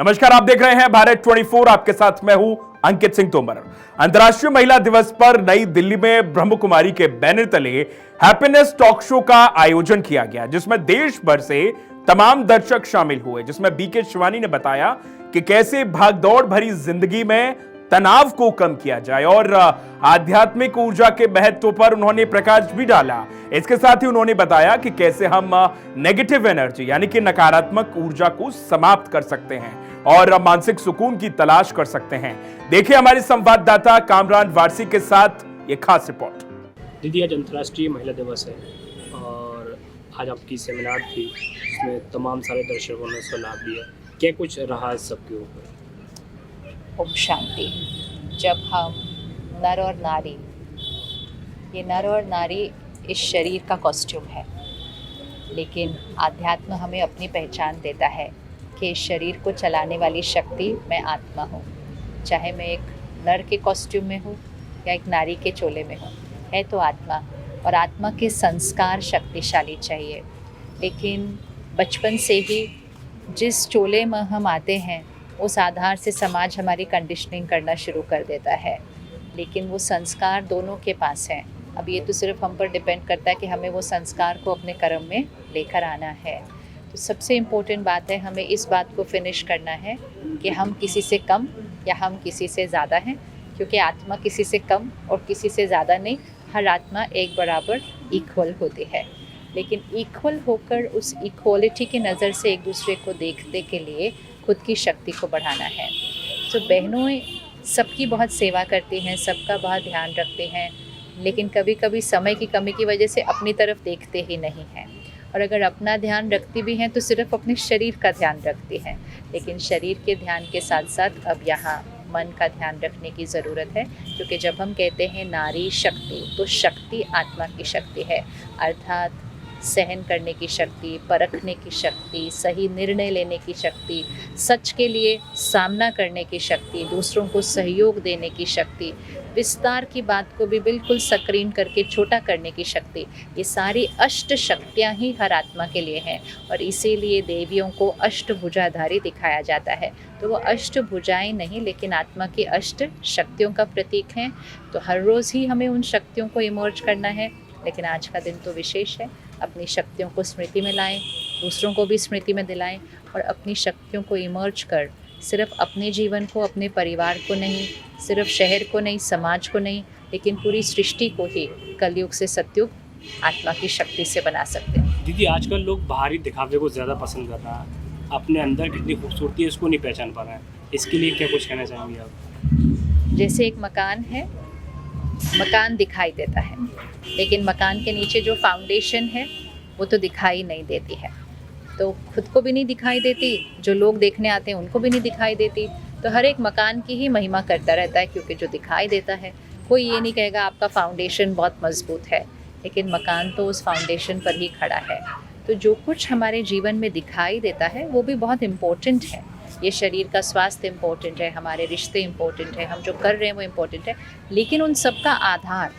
नमस्कार, आप देख रहे हैं भारत 24। आपके साथ मैं हूं अंकित सिंह तोमर। अंतर्राष्ट्रीय महिला दिवस पर नई दिल्ली में ब्रह्म कुमारी के बैनर तले हैप्पीनेस टॉक शो का आयोजन किया गया, जिसमें देश भर से तमाम दर्शक शामिल हुए। जिसमें बीके शिवानी ने बताया कि कैसे भागदौड़ भरी जिंदगी में तनाव को कम किया जाए और आध्यात्मिक ऊर्जा के महत्व पर उन्होंने प्रकाश भी डाला। इसके साथ ही उन्होंने बताया कि कैसे हम नेगेटिव एनर्जी यानी कि नकारात्मक ऊर्जा को समाप्त कर सकते हैं और मानसिक सुकून की तलाश कर सकते हैं। देखिए हमारे संवाददाता कामरान वारसी के साथ ये खास रिपोर्ट। दीदी, आज अंतर्राष्ट्रीय महिला दिवस है और आज आपकी सेमिनार थी, इसमें तमाम सारे दर्शकों ने उसका लाभ लिया। क्या कुछ रहा सबके ऊपर? ओम शांति। जब हम नर और नारी, ये नर और नारी इस शरीर का कॉस्ट्यूम है, लेकिन आध्यात्म हमें अपनी पहचान देता है कि इस शरीर को चलाने वाली शक्ति मैं आत्मा हूँ। चाहे मैं एक नर के कॉस्ट्यूम में हूँ या एक नारी के चोले में हूँ, है तो आत्मा। और आत्मा के संस्कार शक्तिशाली चाहिए, लेकिन बचपन से ही जिस चोले में हम आते हैं उस आधार से समाज हमारी कंडीशनिंग करना शुरू कर देता है। लेकिन वो संस्कार दोनों के पास हैं। अब ये तो सिर्फ हम पर डिपेंड करता है कि हमें वो संस्कार को अपने कर्म में लेकर आना है। तो सबसे इम्पोर्टेंट बात है, हमें इस बात को फिनिश करना है कि हम किसी से कम या हम किसी से ज़्यादा हैं, क्योंकि आत्मा किसी से कम और किसी से ज़्यादा नहीं, हर आत्मा एक बराबर इक्वल होती है। लेकिन इक्वल होकर उस इक्वलिटी की नज़र से एक दूसरे को देखने के लिए खुद की शक्ति को बढ़ाना है। तो बहनों सबकी बहुत सेवा करती हैं, सबका बहुत ध्यान रखते हैं, लेकिन कभी कभी समय की कमी की वजह से अपनी तरफ देखते ही नहीं हैं। और अगर अपना ध्यान रखती भी हैं तो सिर्फ अपने शरीर का ध्यान रखती हैं। लेकिन शरीर के ध्यान के साथ साथ अब यहाँ मन का ध्यान रखने की ज़रूरत है, क्योंकि जब हम कहते हैं नारी शक्ति, तो शक्ति आत्मा की शक्ति है, अर्थात सहन करने की शक्ति, परखने की शक्ति, सही निर्णय लेने की शक्ति, सच के लिए सामना करने की शक्ति, दूसरों को सहयोग देने की शक्ति, विस्तार की बात को भी बिल्कुल सक्रीन करके छोटा करने की शक्ति। ये सारी अष्ट शक्तियाँ ही हर आत्मा के लिए हैं और इसीलिए देवियों को अष्टभुजाधारी दिखाया जाता है। तो वो अष्टभुजाएं नहीं, लेकिन आत्मा की अष्ट शक्तियों का प्रतीक हैं। तो हर रोज़ ही हमें उन शक्तियों को इमर्ज करना है, लेकिन आज का दिन तो विशेष है। अपनी शक्तियों को स्मृति में लाएं, दूसरों को भी स्मृति में दिलाएं और अपनी शक्तियों को इमर्ज कर सिर्फ अपने जीवन को, अपने परिवार को नहीं, सिर्फ शहर को नहीं, समाज को नहीं, लेकिन पूरी सृष्टि को ही कलयुग से सतयुग आत्मा की शक्ति से बना सकते हैं। दीदी, आजकल लोग बाहरी दिखावे को ज़्यादा पसंद कर रहा है, अपने अंदर कितनी खूबसूरती है इसको नहीं पहचान पा रहा है। इसके लिए क्या कुछ कहना चाहेंगे आप? जैसे एक मकान है, मकान दिखाई देता है, लेकिन मकान के नीचे जो फाउंडेशन है वो तो दिखाई नहीं देती है। तो खुद को भी नहीं दिखाई देती, जो लोग देखने आते हैं उनको भी नहीं दिखाई देती। तो हर एक मकान की ही महिमा करता रहता है, क्योंकि जो दिखाई देता है, कोई ये नहीं कहेगा आपका फाउंडेशन बहुत मजबूत है, लेकिन मकान तो उस फाउंडेशन पर ही खड़ा है। तो जो कुछ हमारे जीवन में दिखाई देता है वो भी बहुत इम्पोर्टेंट है। ये शरीर का स्वास्थ्य इम्पोर्टेंट है, हमारे रिश्ते इम्पोर्टेंट है, हम जो कर रहे हैं वो इम्पोर्टेंट है, लेकिन उन सब का आधार,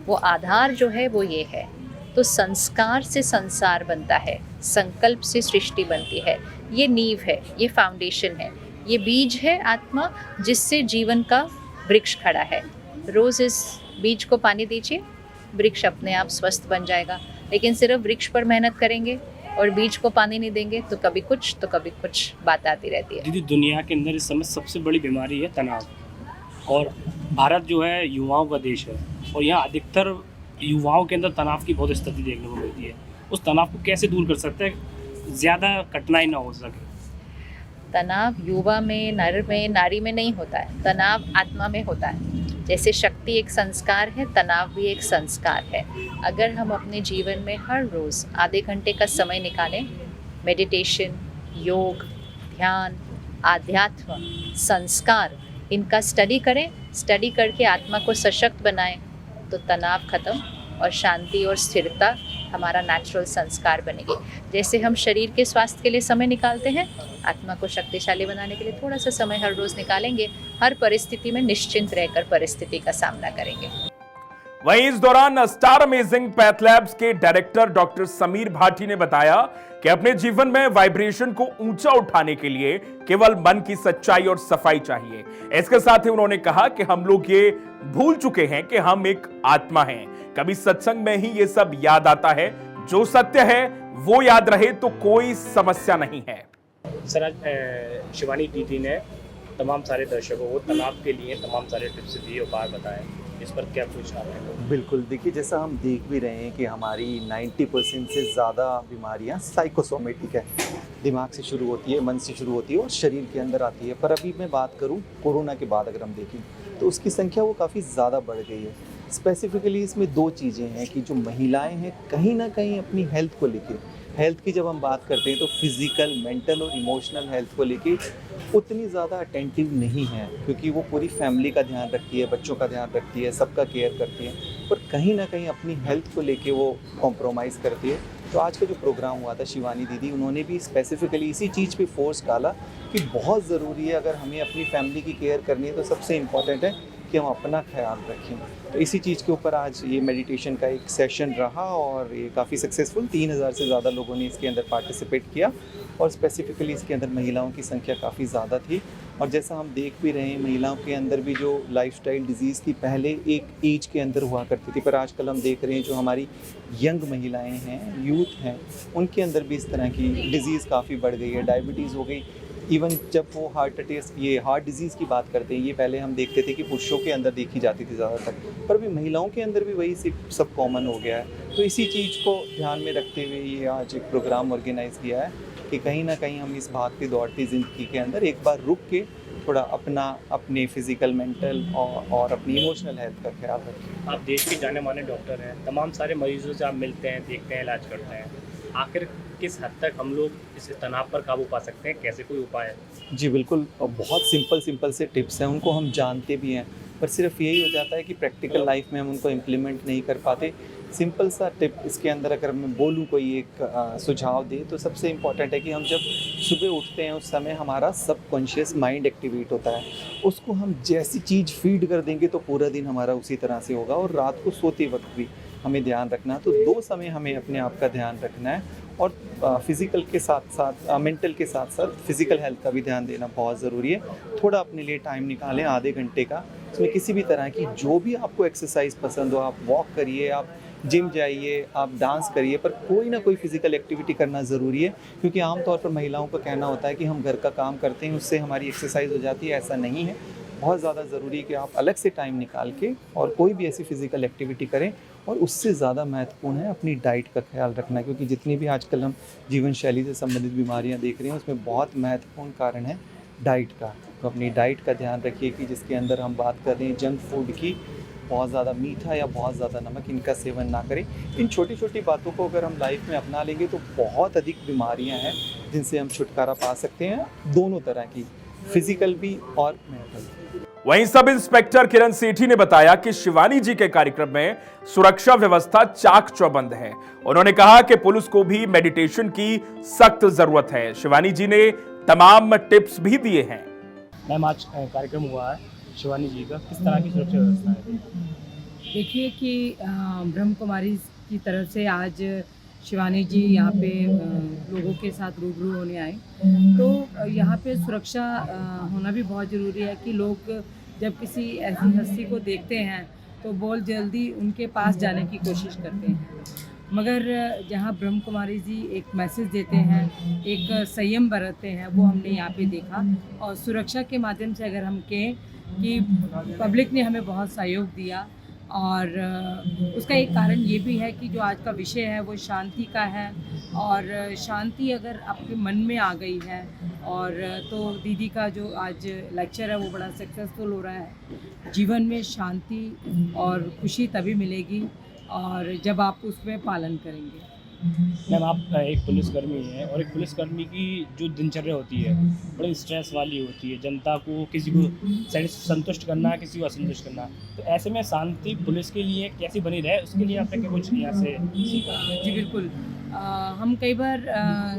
वो आधार जो है वो ये है। तो संस्कार से संसार बनता है, संकल्प से सृष्टि बनती है। ये नींव है, ये फाउंडेशन है, ये बीज है आत्मा, जिससे जीवन का वृक्ष खड़ा है। रोज़ इस बीज को पानी दीजिए, वृक्ष अपने आप स्वस्थ बन जाएगा। लेकिन सिर्फ वृक्ष पर मेहनत करेंगे और बीज को पानी नहीं देंगे तो कभी कुछ तो कभी कुछ बात आती रहती है। दीदी, दुनिया के अंदर इस समय सबसे बड़ी बीमारी है तनाव, और भारत जो है युवाओं का देश है और यहाँ अधिकतर युवाओं के अंदर तनाव की बहुत स्थिति देखने को मिलती है। उस तनाव को कैसे दूर कर सकते हैं, ज़्यादा कठिनाई ना हो सके? तनाव युवा में, नर में, नारी में नहीं होता है, तनाव आत्मा में होता है। जैसे शक्ति एक संस्कार है, तनाव भी एक संस्कार है। अगर हम अपने जीवन में हर रोज़ आधे घंटे का समय निकालें, मेडिटेशन, योग, ध्यान, आध्यात्म, संस्कार, इनका स्टडी करें, स्टडी करके आत्मा को सशक्त बनाएं, तो तनाव खत्म और शांति और स्थिरता हमारा नेचुरल संस्कार बनेगी। जैसे हम शरीर के स्वास्थ्य के लिए समय निकालते हैं, आत्मा को शक्तिशाली बनाने के लिए थोड़ा सा समय हर रोज़ निकालेंगे, हर परिस्थिति में निश्चिंत रहकर परिस्थिति का सामना करेंगे। वहीं इस दौरान स्टार अमेजिंग पैथ लैब्स के डायरेक्टर डॉक्टर समीर भाटी ने बताया कि अपने जीवन में वाइब्रेशन को ऊंचा उठाने के लिए केवल मन की सच्चाई और सफाई चाहिए। इसके साथ ही उन्होंने कहा कि हम लोग ये भूल चुके हैं कि हम एक आत्मा हैं। कभी सत्संग में ही ये सब याद आता है। जो सत्य है वो याद रहे तो कोई समस्या नहीं है। सर, आज शिवानी दीदी ने तमाम सारे दर्शकों को तनाव के लिए तमाम सारे टिप्स दिए, उपाय बताए। इस पर क्या कुछ आप हैं? बिल्कुल, देखिए जैसा हम देख भी रहे हैं कि हमारी 90% से ज़्यादा बीमारियां साइकोसोमेटिक है, दिमाग से शुरू होती है, मन से शुरू होती है और शरीर के अंदर आती है। पर अभी मैं बात करूं कोरोना के बाद अगर हम देखें तो उसकी संख्या वो काफ़ी ज़्यादा बढ़ गई है। स्पेसिफिकली इसमें दो चीज़ें हैं कि जो महिलाएं हैं कहीं ना कहीं अपनी हेल्थ को लेके, हेल्थ की जब हम बात करते हैं तो फिज़िकल, मेंटल और इमोशनल हेल्थ को लेके उतनी ज़्यादा अटेंटिव नहीं है, क्योंकि वो पूरी फैमिली का ध्यान रखती है, बच्चों का ध्यान रखती है, सबका केयर करती है, पर कहीं ना कहीं अपनी हेल्थ को लेके वो कॉम्प्रोमाइज़ करती है। तो आज का जो प्रोग्राम हुआ था शिवानी दीदी, उन्होंने भी स्पेसिफिकली इसी चीज़ पे फोर्स डाला कि बहुत ज़रूरी है, अगर हमें अपनी फैमिली की केयर करनी है तो सबसे इम्पॉर्टेंट है कि हम अपना ख्याल रखें। तो इसी चीज़ के ऊपर आज ये मेडिटेशन का एक सेशन रहा और ये काफ़ी सक्सेसफुल, 3000 से ज़्यादा लोगों ने इसके अंदर पार्टिसिपेट किया और स्पेसिफिकली इसके अंदर महिलाओं की संख्या काफ़ी ज़्यादा थी। और जैसा हम देख भी रहे हैं, महिलाओं के अंदर भी जो लाइफस्टाइल डिजीज़ थी पहले एक एज के अंदर हुआ करती थी, पर आजकल हम देख रहे हैं जो हमारी यंग महिलाएँ हैं, यूथ हैं, उनके अंदर भी इस तरह की डिज़ीज़ काफ़ी बढ़ गई है। डायबिटीज़ हो गई, इवन जब वो हार्ट डिजीज़ की बात करते हैं, ये पहले हम देखते थे कि पुरुषों के अंदर देखी जाती थी ज़्यादातर, पर अभी महिलाओं के अंदर भी वही सब कॉमन हो गया है। तो इसी चीज़ को ध्यान में रखते हुए ये आज एक प्रोग्राम ऑर्गेनाइज़ किया है कि कहीं ना कहीं हम इस भागती दौड़ती ज़िंदगी के अंदर एक बार रुक के थोड़ा अपने फिज़िकल, मेंटल और अपनी इमोशनल हेल्थ का ख्याल रखें। आप देश के जाने माने डॉक्टर हैं, तमाम सारे मरीजों से आप मिलते हैं, देखते हैं, इलाज करते हैं। आखिर किस हद तक हम लोग इस तनाव पर काबू पा सकते हैं? कैसे कोई उपाय है? जी बिल्कुल, बहुत सिंपल से टिप्स हैं, उनको हम जानते भी हैं, पर सिर्फ यही हो जाता है कि प्रैक्टिकल लाइफ में हम उनको इम्प्लीमेंट नहीं कर पाते। सिंपल सा टिप इसके अंदर अगर मैं बोलूँ, कोई एक सुझाव दे, तो सबसे इम्पॉर्टेंट है कि हम जब सुबह उठते हैं उस समय हमारा सबकॉन्शियस माइंड एक्टिवेट होता है। उसको हम जैसी चीज़ फीड कर देंगे तो पूरा दिन हमारा उसी तरह से होगा। और रात को सोते वक्त भी हमें ध्यान रखना है। तो 2 समय हमें अपने आप का ध्यान रखना है और फिज़िकल के साथ साथ मेंटल के साथ साथ फिज़िकल हेल्थ का भी ध्यान देना बहुत ज़रूरी है। थोड़ा अपने लिए टाइम निकालें, आधे घंटे का, उसमें किसी भी तरह की जो भी आपको एक्सरसाइज पसंद हो, आप वॉक करिए, आप जिम जाइए, आप डांस करिए, पर कोई ना कोई फिज़िकल एक्टिविटी करना ज़रूरी है। क्योंकि आमतौर पर महिलाओं का कहना होता है कि हम घर का काम करते हैं, उससे हमारी एक्सरसाइज हो जाती है। ऐसा नहीं है, बहुत ज़्यादा ज़रूरी है कि आप अलग से टाइम निकाल के और कोई भी ऐसी फ़िज़िकल एक्टिविटी करें। और उससे ज़्यादा महत्वपूर्ण है अपनी डाइट का ख्याल रखना, क्योंकि जितनी भी आजकल हम जीवन शैली से संबंधित बीमारियां देख रहे हैं उसमें बहुत महत्वपूर्ण कारण है डाइट का। तो अपनी डाइट का ध्यान रखिए कि जिसके अंदर हम बात कर रहे हैं जंक फूड की, बहुत ज़्यादा मीठा या बहुत ज़्यादा नमक, इनका सेवन ना करें। इन छोटी छोटी बातों को अगर हम लाइफ में अपना लेंगे तो बहुत अधिक बीमारियाँ हैं जिनसे हम छुटकारा पा सकते हैं, दोनों तरह की, फिजिकल भी और मेंटल। वहीं सब इंस्पेक्टर किरण सेठी ने बताया कि शिवानी जी के कार्यक्रम में सुरक्षा व्यवस्था चाक चौबंद है। उन्होंने कहा कि पुलिस को भी मेडिटेशन की सख्त जरूरत है। शिवानी जी ने तमाम टिप्स भी दिए हैं। मैम, आज कार्यक्रम हुआ है शिवानी जी का, किस तरह की सुरक्षा व्यवस्था है? देखिए कि ब्रह्म कुमारी की तरफ से आज शिवानी जी यहाँ पे लोगों के साथ रूबरू होने आए, तो यहाँ पे सुरक्षा होना भी बहुत ज़रूरी है कि लोग जब किसी ऐसी हस्ती को देखते हैं तो बहुत जल्दी उनके पास जाने की कोशिश करते हैं, मगर जहाँ ब्रह्म कुमारी जी एक मैसेज देते हैं, एक संयम बरतते हैं, वो हमने यहाँ पे देखा। और सुरक्षा के माध्यम से अगर हम कहें कि पब्लिक ने हमें बहुत सहयोग दिया, और उसका एक कारण ये भी है कि जो आज का विषय है वो शांति का है, और शांति अगर आपके मन में आ गई है और तो दीदी का जो आज लेक्चर है वो बड़ा सक्सेसफुल हो रहा है। जीवन में शांति और खुशी तभी मिलेगी और जब आप उसमें पालन करेंगे। मैम, आप एक पुलिसकर्मी हैं और एक पुलिसकर्मी की जो दिनचर्या होती है बड़ी स्ट्रेस वाली होती है। जनता को किसी को संतुष्ट करना है, किसी को असंतुष्ट करना है, तो ऐसे में शांति पुलिस के लिए कैसी बनी रहे, उसके लिए आपने क्या कुछ यहाँ से सीखा? जी बिल्कुल, हम कई बार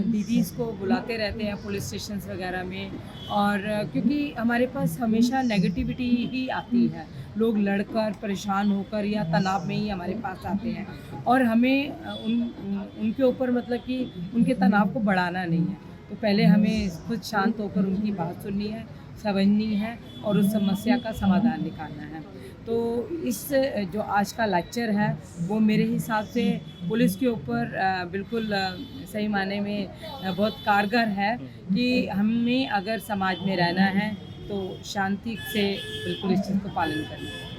दीदीज़ को बुलाते रहते हैं पुलिस स्टेशंस वगैरह में, और क्योंकि हमारे पास हमेशा नेगेटिविटी ही आती है, लोग लड़कर परेशान होकर या तनाव में ही हमारे पास आते हैं और हमें उनके ऊपर मतलब कि उनके तनाव को बढ़ाना नहीं है। तो पहले हमें खुद शांत होकर उनकी बात सुननी है, समझनी है और उस समस्या का समाधान निकालना है। तो इस जो आज का लेक्चर है वो मेरे हिसाब से पुलिस के ऊपर बिल्कुल सही माने में बहुत कारगर है कि हमें अगर समाज में रहना है तो शांति से बिल्कुल इस चीज़ को पालन करना है।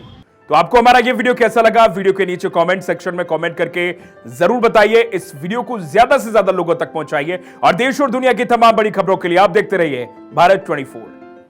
तो आपको हमारा ये वीडियो कैसा लगा? वीडियो के नीचे कमेंट सेक्शन में कमेंट करके जरूर बताइए। इस वीडियो को ज्यादा से ज्यादा लोगों तक पहुंचाइए और देश और दुनिया की तमाम बड़ी खबरों के लिए आप देखते रहिए भारत 24।